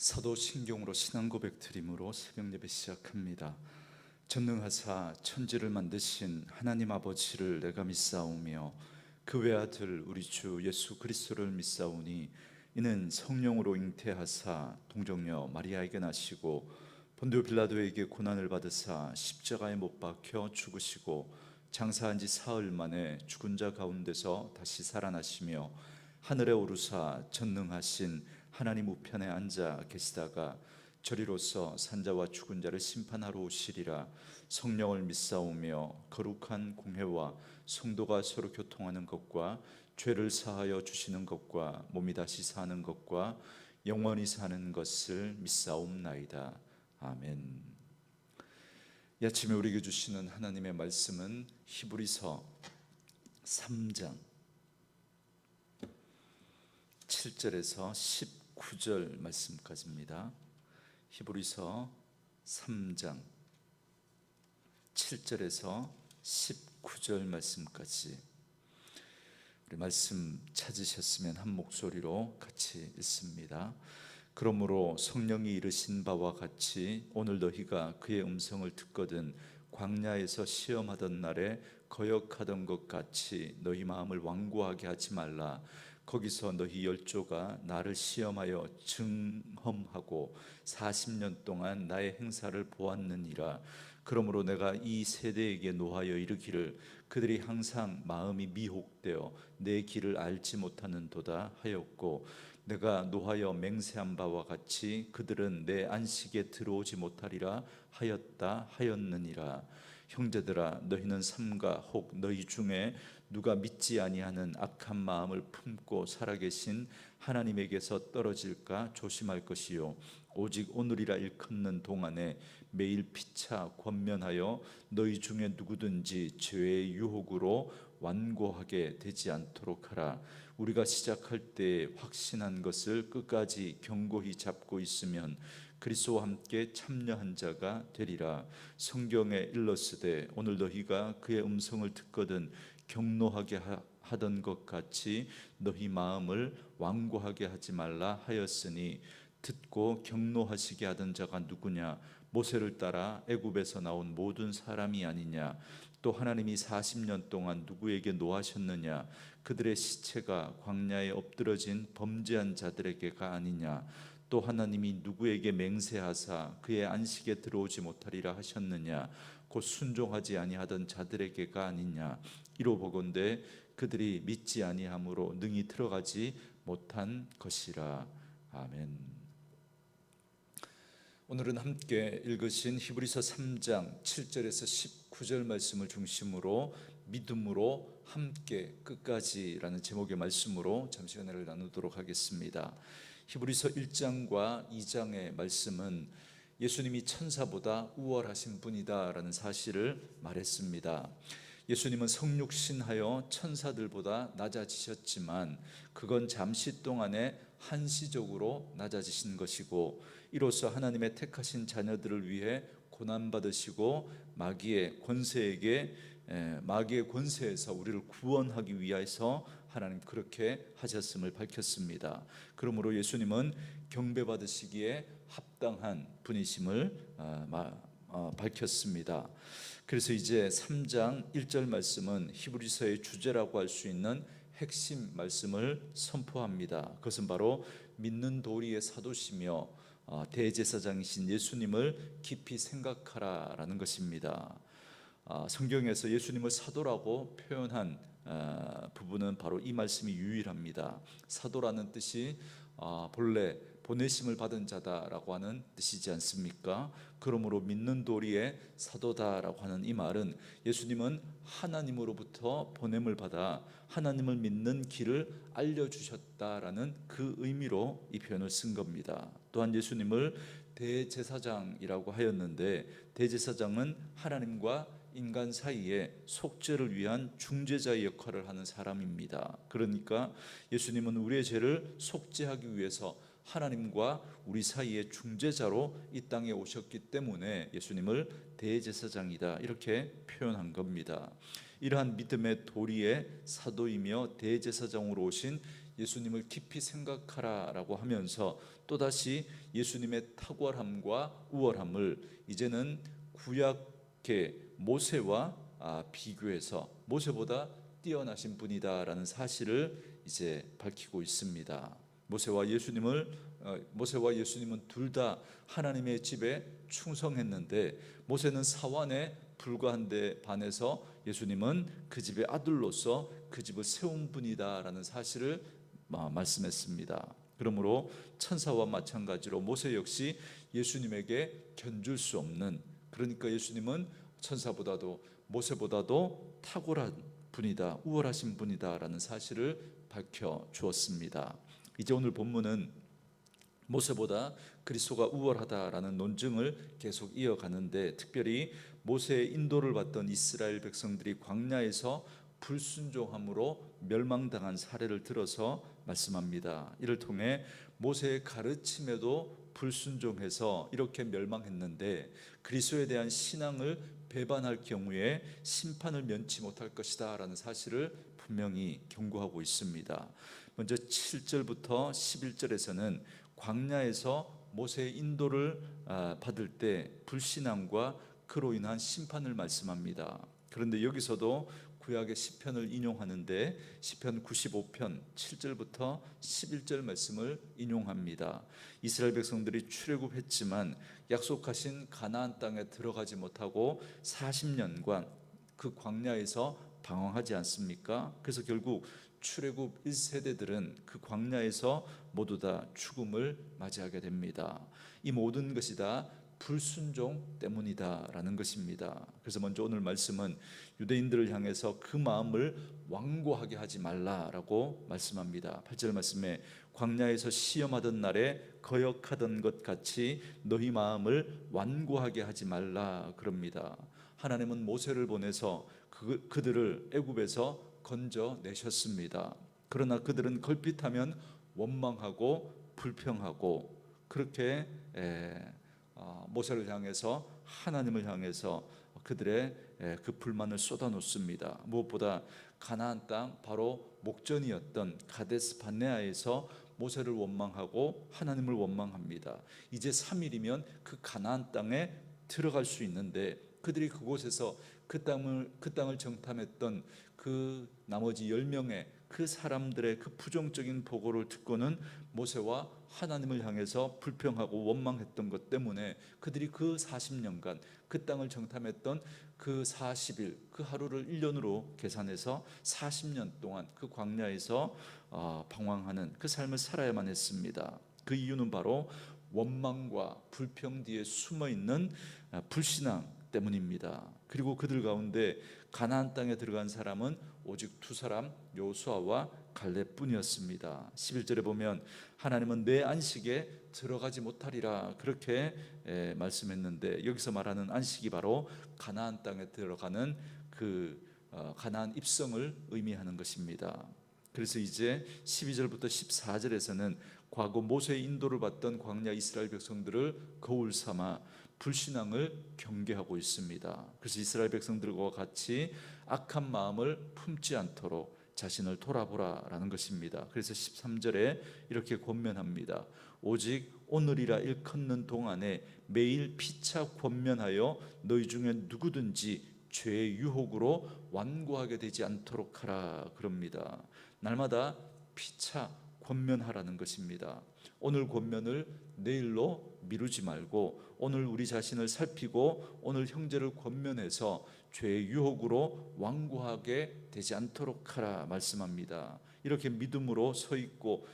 사도신경으로 신앙 고백 드림으로 새벽 예배 시작합니다. 전능하사 천지를 만드신 하나님 아버지를 내가 믿사오며 그 외아들 우리 주 예수 그리스도를 믿사오니 이는 성령으로 잉태하사 동정녀 마리아에게 나시고 본디오 빌라도에게 고난을 받으사 십자가에 못 박혀 죽으시고 장사한 지 사흘 만에 죽은 자 가운데서 다시 살아나시며 하늘에 오르사 전능하신 하나님 우편에 앉아 계시다가 저리로서 산자와 죽은 자를 심판하러 오시리라. 성령을 믿사오며 거룩한 공회와 성도가 서로 교통하는 것과 죄를 사하여 주시는 것과 몸이 다시 사는 것과 영원히 사는 것을 믿사옵나이다. 아멘. 이 아침에 우리에게 주시는 하나님의 말씀은 히브리서 3장 7절에서 19절 말씀까지입니다. 히브리서 3장 7절에서 19절 말씀까지 우리 말씀 찾으셨으면 한 목소리로 같이 읽습니다. 그러므로 성령이 이르신 바와 같이 오늘 너희가 그의 음성을 듣거든 광야에서 시험하던 날에 거역하던 것 같이 너희 마음을 완고하게 하지 말라. 거기서 너희 열조가 나를 시험하여 증험하고 40년 동안 나의 행사를 보았느니라. 그러므로 내가 이 세대에게 노하여 이르기를 그들이 항상 마음이 미혹되어 내 길을 알지 못하는도다 하였고, 내가 노하여 맹세한 바와 같이 그들은 내 안식에 들어오지 못하리라 하였다 하였느니라. 형제들아, 너희는 삼가 혹 너희 중에 누가 믿지 아니하는 악한 마음을 품고 살아계신 하나님에게서 떨어질까 조심할 것이요, 오직 오늘이라 일컫는 동안에 매일 피차 권면하여 너희 중에 누구든지 죄의 유혹으로 완고하게 되지 않도록 하라. 우리가 시작할 때 확신한 것을 끝까지 견고히 잡고 있으면 그리스도와 함께 참여한 자가 되리라. 성경에 일렀으되 오늘 너희가 그의 음성을 듣거든 경노하게 하던 것 같이 너희 마음을 완고하게 하지 말라 하였으니, 듣고 경노하시게 하던 자가 누구냐? 모세를 따라 애굽에서 나온 모든 사람이 아니냐? 또 하나님이 40년 동안 누구에게 노하셨느냐? 그들의 시체가 광야에 엎드러진 범죄한 자들에게가 아니냐? 또 하나님이 누구에게 맹세하사 그의 안식에 들어오지 못하리라 하셨느냐? 곧 순종하지 아니하던 자들에게가 아니냐? 이로 보건대 그들이 믿지 아니함으로 능히 들어가지 못한 것이라. 아멘. 오늘은 함께 읽으신 히브리서 3장 7절에서 19절 말씀을 중심으로 믿음으로 함께 끝까지라는 제목의 말씀으로 잠시 은혜를 나누도록 하겠습니다. 히브리서 1장과 2장의 말씀은 예수님이 천사보다 우월하신 분이다라는 사실을 말했습니다. 예수님은 성육신하여 천사들보다 낮아지셨지만 그건 잠시 동안에 한시적으로 낮아지신 것이고, 이로써 하나님의 택하신 자녀들을 위해 고난받으시고 마귀의 권세에서 우리를 구원하기 위해서 하나님 그렇게 하셨음을 밝혔습니다. 그러므로 예수님은 경배받으시기에 합당한 분이심을 밝혔습니다. 그래서 이제 3장 1절 말씀은 히브리서의 주제라고 할 수 있는 핵심 말씀을 선포합니다. 그것은 바로 믿는 도리의 사도시며 대제사장이신 예수님을 깊이 생각하라라는 것입니다. 성경에서 예수님을 사도라고 표현한 부분은 바로 이 말씀이 유일합니다. 사도라는 뜻이 본래 보내심을 받은 자다라고 하는 뜻이지 않습니까? 그러므로 믿는 도리의 사도다라고 하는 이 말은 예수님은 하나님으로부터 보냄을 받아 하나님을 믿는 길을 알려주셨다라는 그 의미로 이 표현을 쓴 겁니다. 또한 예수님을 대제사장이라고 하였는데, 대제사장은 하나님과 인간 사이에 속죄를 위한 중재자의 역할을 하는 사람입니다. 그러니까 예수님은 우리의 죄를 속죄하기 위해서 하나님과 우리 사이의 중재자로 이 땅에 오셨기 때문에 예수님을 대제사장이다 이렇게 표현한 겁니다. 이러한 믿음의 도리의 사도이며 대제사장으로 오신 예수님을 깊이 생각하라라고 하면서 또다시 예수님의 탁월함과 우월함을 이제는 구약의 모세와 비교해서 모세보다 뛰어나신 분이다라는 사실을 이제 밝히고 있습니다. 모세와 예수님은 둘 다 하나님의 집에 충성했는데 모세는 사환에 불과한데 반해서 예수님은 그 집의 아들로서 그 집을 세운 분이다라는 사실을 말씀했습니다. 그러므로 천사와 마찬가지로 모세 역시 예수님에게 견줄 수 없는, 그러니까 예수님은 천사보다도 모세보다도 탁월한 분이다, 우월하신 분이다라는 사실을 밝혀 주었습니다. 이제 오늘 본문은 모세보다 그리스도가 우월하다라는 논증을 계속 이어가는데, 특별히 모세의 인도를 받던 이스라엘 백성들이 광야에서 불순종함으로 멸망당한 사례를 들어서 말씀합니다. 이를 통해 모세의 가르침에도 불순종해서 이렇게 멸망했는데 그리스도에 대한 신앙을 배반할 경우에 심판을 면치 못할 것이다 라는 사실을 분명히 경고하고 있습니다. 먼저 7절부터 11절에서는 광야에서 모세의 인도를 받을 때 불신앙과 그로 인한 심판을 말씀합니다. 그런데 여기서도 구약의 시편을 인용하는데 시편 95편 7절부터 11절 말씀을 인용합니다. 이스라엘 백성들이 출애굽했지만 약속하신 가나안 땅에 들어가지 못하고 40년간 그 광야에서 방황하지 않습니까? 그래서 결국 출애굽 1세대들은 그 광야에서 모두 다 죽음을 맞이하게 됩니다. 이 모든 것이 다 불순종 때문이다라는 것입니다. 그래서 먼저 오늘 말씀은 유대인들을 향해서 그 마음을 완고하게 하지 말라라고 말씀합니다. 8절 말씀에 광야에서 시험하던 날에 거역하던 것 같이 너희 마음을 완고하게 하지 말라 그럽니다. 하나님은 모세를 보내서 그들을 애굽에서 건져내셨습니다. 그러나 그들은 걸핏하면 원망하고 불평하고 그렇게 모세를 향해서 하나님을 향해서 그들의 그 불만을 쏟아놓습니다. 무엇보다 가나안 땅 바로 목전이었던 가데스 바네아에서 모세를 원망하고 하나님을 원망합니다. 이제 3일이면 그 가나안 땅에 들어갈 수 있는데 그들이 그곳에서 그 땅을 정탐했던 그 나머지 10명의 그 사람들의 그 부정적인 보고를 듣고는 모세와 하나님을 향해서 불평하고 원망했던 것 때문에 그들이 그 40년간 그 땅을 정탐했던 그 40일 그 하루를 1년으로 계산해서 40년 동안 그 광야에서 방황하는 그 삶을 살아야만 했습니다. 그 이유는 바로 원망과 불평 뒤에 숨어있는 불신앙 때문입니다. 그리고 그들 가운데 가나안 땅에 들어간 사람은 오직 두 사람 여호수아와 갈렙뿐이었습니다. 11절에 보면 하나님은 내 안식에 들어가지 못하리라 그렇게 말씀했는데 여기서 말하는 안식이 바로 가나안 땅에 들어가는 그 가나안 입성을 의미하는 것입니다. 그래서 이제 12절부터 14절에서는 과거 모세의 인도를 받던 광야 이스라엘 백성들을 거울 삼아 불신앙을 경계하고 있습니다. 그래서 이스라엘 백성들과 같이 악한 마음을 품지 않도록 자신을 돌아보라라는 것입니다. 그래서 13절에 이렇게 권면합니다. 오직 오늘이라 일컫는 동안에 매일 피차 권면하여 너희 중에 누구든지 죄의 유혹으로 완고하게 되지 않도록 하라 그럽니다. 날마다 피차 권면하라는 것입니다. 오늘 권면을 내일로 미루지 말고 오늘 우리 자신을 살피고 오늘 형제를 권면해서 죄의 유혹으로 완고하게 되지 않도록 하라 말씀합니다. 이렇게 믿음으로 서 있고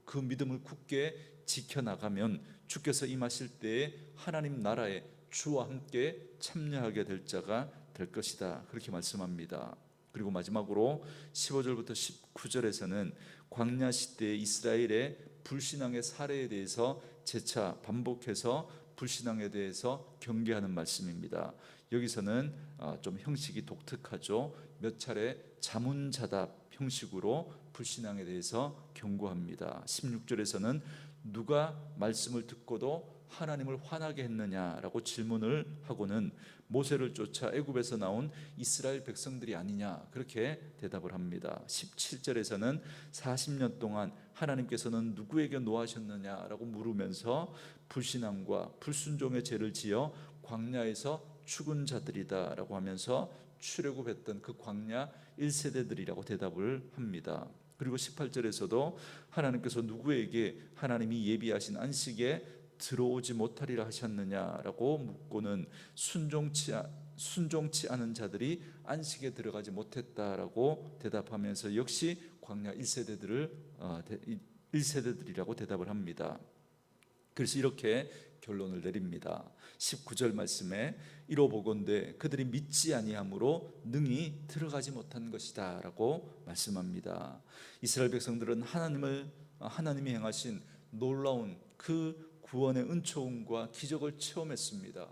그 믿음을 굳게 지켜나가면 주께서 임하실 때에 하나님 나라에 주와 함께 참여하게 될 자가 될 것이다 그렇게 말씀합니다. 그리고 마지막으로 15절부터 19절에서는 광야 시대의 이스라엘의 불신앙의 사례에 대해서 재차 반복해서 불신앙에 대해서 경계하는 말씀입니다. 여기서는 좀 형식이 독특하죠. 몇 차례 자문자답 형식으로 불신앙에 대해서 경고합니다. 16절에서는 누가 말씀을 듣고도 하나님을 화나게 했느냐라고 질문을 하고는 모세를 쫓아 애굽에서 나온 이스라엘 백성들이 아니냐 그렇게 대답을 합니다. 17절에서는 40년 동안 하나님께서는 누구에게 노하셨느냐라고 물으면서 불신앙과 불순종의 죄를 지어 광야에서 죽은 자들이다라고 하면서 출애굽했던 그 광야 1세대들이라고 대답을 합니다. 그리고 18절에서도 하나님께서 누구에게 하나님이 예비하신 안식에 들어오지 못하리라 하셨느냐라고 묻고는 순종치 않은 자들이 안식에 들어가지 못했다라고 대답하면서 역시 광야 1세대들이라고 대답을 합니다. 그래서 이렇게 결론을 내립니다. 19절 말씀에 이로보건대 그들이 믿지 아니함으로 능히 들어가지 못한 것이다 라고 말씀합니다. 이스라엘 백성들은 하나님이 행하신 놀라운 그 구원의 은총과 기적을 체험했습니다.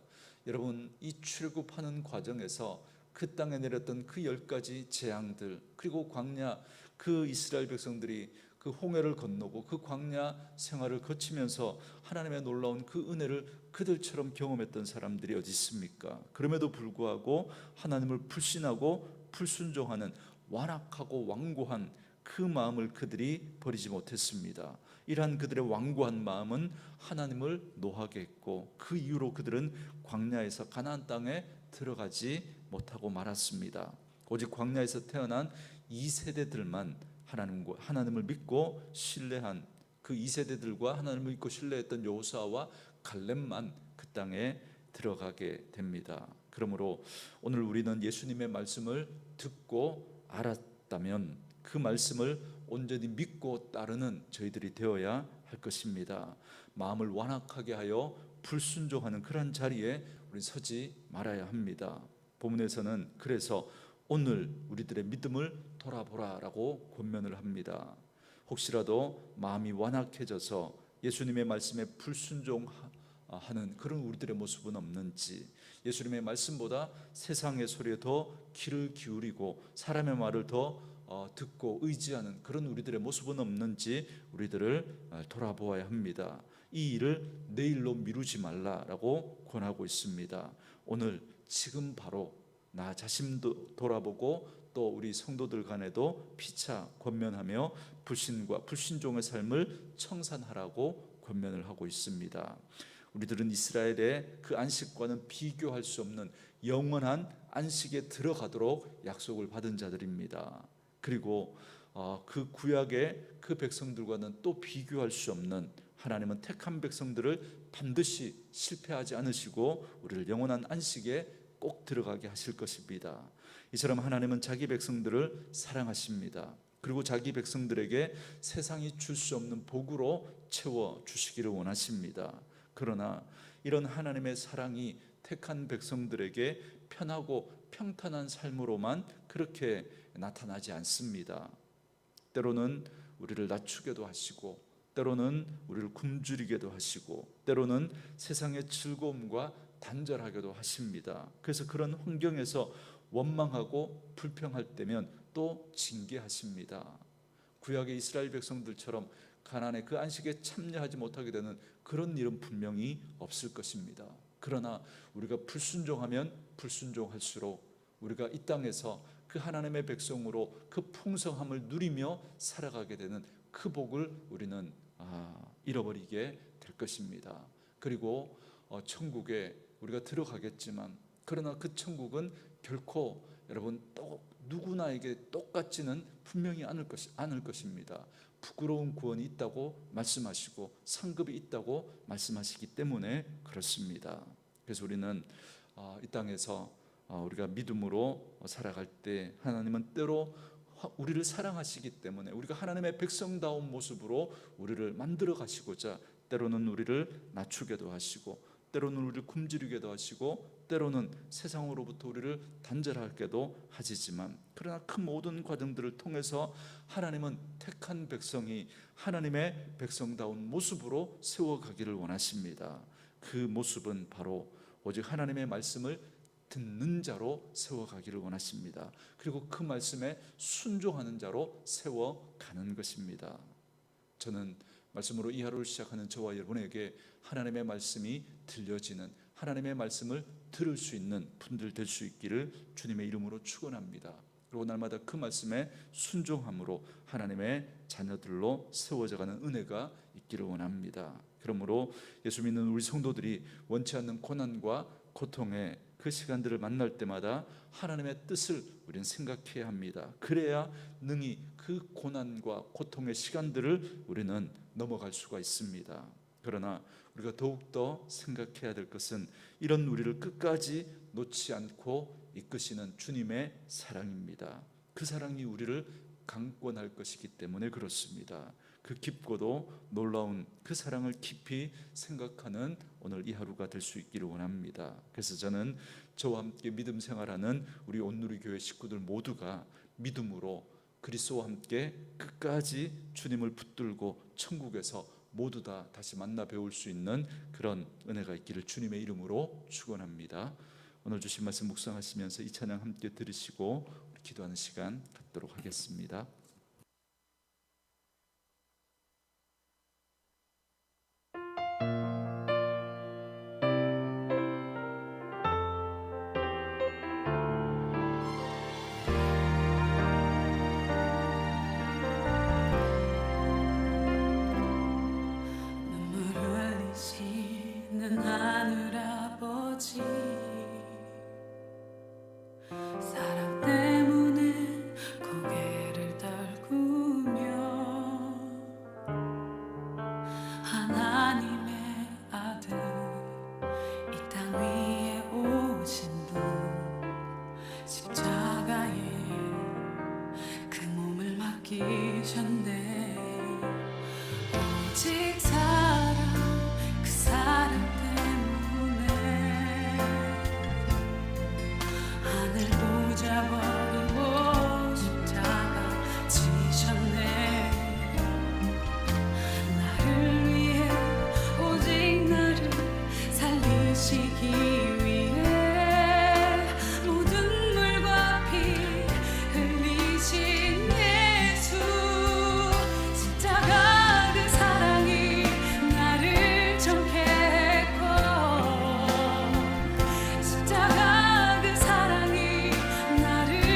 여러분, 이 출애굽하는 과정에서 그 땅에 내렸던 그 10가지 재앙들, 그리고 광야 그 이스라엘 백성들이 그 홍해를 건너고 그 광야 생활을 거치면서 하나님의 놀라운 그 은혜를 그들처럼 경험했던 사람들이 어디 있습니까? 그럼에도 불구하고 하나님을 불신하고 불순종하는 완악하고 완고한 그 마음을 그들이 버리지 못했습니다. 이러한 그들의 완고한 마음은 하나님을 노하게 했고 그 이후로 그들은 광야에서 가나안 땅에 들어가지 못하고 말았습니다. 오직 광야에서 태어난 2세대들만 하나님을 믿고 신뢰한 그 2세대들과 하나님을 믿고 신뢰했던 여호수아와 갈렙만 그 땅에 들어가게 됩니다. 그러므로 오늘 우리는 예수님의 말씀을 듣고 알았다면 그 말씀을 온전히 믿고 따르는 저희들이 되어야 할 것입니다. 마음을 완악하게 하여 불순종하는 그런 자리에 우리 서지 말아야 합니다. 본문에서는 그래서 오늘 우리들의 믿음을 돌아보라라고 권면을 합니다. 혹시라도 마음이 완악해져서 예수님의 말씀에 불순종하는 그런 우리들의 모습은 없는지, 예수님의 말씀보다 세상의 소리에 더 귀를 기울이고 사람의 말을 더 듣고 의지하는 그런 우리들의 모습은 없는지 우리들을 돌아보아야 합니다. 이 일을 내일로 미루지 말라라고 권하고 있습니다. 오늘 지금 바로 나 자신도 돌아보고 또 우리 성도들 간에도 피차 권면하며 불신과 불신종의 삶을 청산하라고 권면을 하고 있습니다. 우리들은 이스라엘의 그 안식과는 비교할 수 없는 영원한 안식에 들어가도록 약속을 받은 자들입니다. 그리고 그 구약의 그 백성들과는 또 비교할 수 없는, 하나님은 택한 백성들을 반드시 실패하지 않으시고 우리를 영원한 안식에 꼭 들어가게 하실 것입니다. 이처럼 하나님은 자기 백성들을 사랑하십니다. 그리고 자기 백성들에게 세상이 줄 수 없는 복으로 채워 주시기를 원하십니다. 그러나 이런 하나님의 사랑이 택한 백성들에게 편하고 평탄한 삶으로만 그렇게 나타나지 않습니다. 때로는 우리를 낮추게도 하시고, 때로는 우리를 굶주리게도 하시고, 때로는 세상의 즐거움과 단절하게도 하십니다. 그래서 그런 환경에서 원망하고 불평할 때면 또 징계하십니다. 구약의 이스라엘 백성들처럼 가나안의 그 안식에 참여하지 못하게 되는 그런 일은 분명히 없을 것입니다. 그러나 우리가 불순종하면 불순종할수록 우리가 이 땅에서 그 하나님의 백성으로 그 풍성함을 누리며 살아가게 되는 그 복을 우리는 잃어버리게 될 것입니다. 그리고 천국에 우리가 들어가겠지만, 그러나 그 천국은 결코 여러분 또 누구나에게 똑같지는 분명히 않을 것입니다. 부끄러운 구원이 있다고 말씀하시고 상급이 있다고 말씀하시기 때문에 그렇습니다. 그래서 우리는 이 땅에서 우리가 믿음으로 살아갈 때 하나님은 때로 우리를 사랑하시기 때문에 우리가 하나님의 백성다운 모습으로 우리를 만들어 가시고자 때로는 우리를 낮추게도 하시고, 때로는 우리를 굶주리게도 하시고, 때로는 세상으로부터 우리를 단절하게도 하시지만, 그러나 그 모든 과정들을 통해서 하나님은 택한 백성이 하나님의 백성다운 모습으로 세워가기를 원하십니다. 그 모습은 바로 오직 하나님의 말씀을 듣는 자로 세워가기를 원하십니다. 그리고 그 말씀에 순종하는 자로 세워가는 것입니다. 저는 말씀으로 이 하루를 시작하는 저와 여러분에게 하나님의 말씀이 들려지는, 하나님의 말씀을 들을 수 있는 분들 될 수 있기를 주님의 이름으로 축원합니다. 그리고 날마다 그 말씀에 순종함으로 하나님의 자녀들로 세워져가는 은혜가 있기를 원합니다. 그러므로 예수 믿는 우리 성도들이 원치 않는 고난과 고통의 그 시간들을 만날 때마다 하나님의 뜻을 우리는 생각해야 합니다. 그래야 능히 그 고난과 고통의 시간들을 우리는 넘어갈 수가 있습니다. 그러나 우리가 더욱더 생각해야 될 것은 이런 우리를 끝까지 놓지 않고 이끄시는 주님의 사랑입니다. 그 사랑이 우리를 강권할 것이기 때문에 그렇습니다. 그 깊고도 놀라운 그 사랑을 깊이 생각하는 오늘 이 하루가 될 수 있기를 원합니다. 그래서 저는 저와 함께 믿음 생활하는 우리 온누리교회 식구들 모두가 믿음으로 그리스도와 함께 끝까지 주님을 붙들고 천국에서 모두 다 다시 만나 배울 수 있는 그런 은혜가 있기를 주님의 이름으로 축원합니다. 오늘 주신 말씀 묵상하시면서 이 찬양 함께 들으시고 기도하는 시간 갖도록 하겠습니다. 하늘 아버지, 사랑 때문에 고개를 떨구며 하나님의 아들 이 땅 위에 오신 분, 십자가에 그 몸을 맡기셨네. 오직 그 사랑 하늘 보자 버리고 십자가 지셨네. 나를 위해 오직 나를 살리시기 위해 모든 물과 피 흘리신 예수, 십자가 그 사랑이 나를 정케 했고, 십자가 나를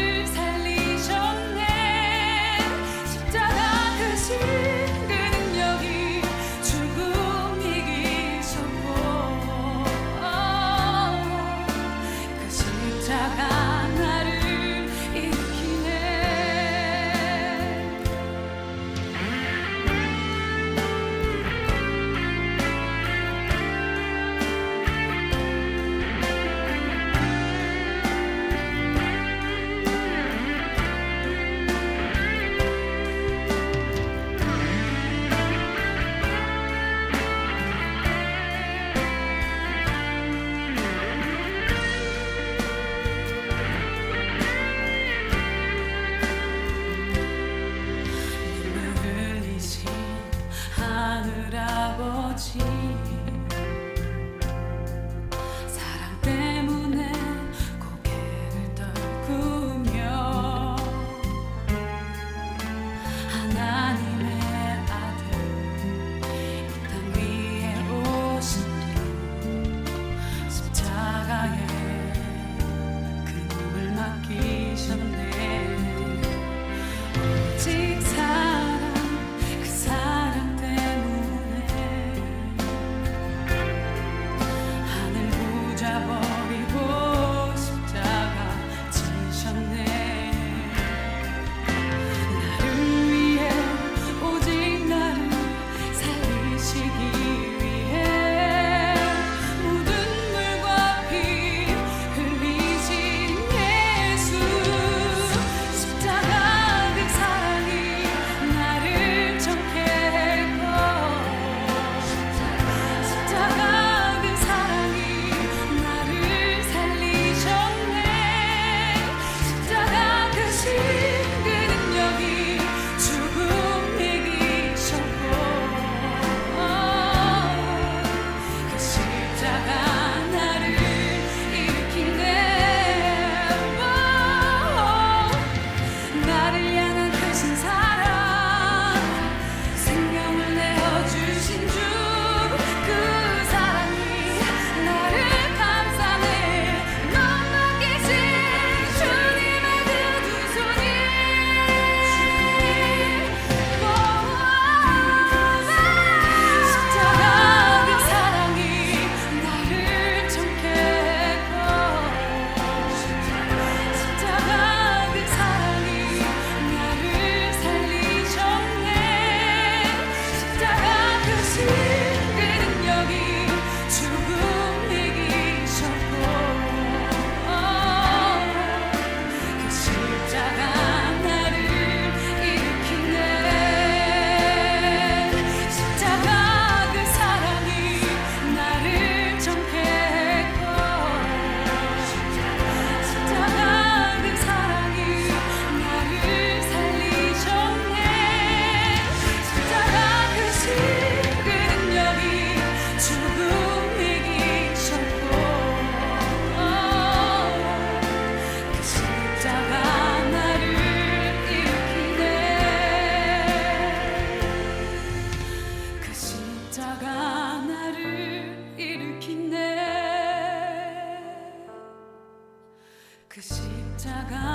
나가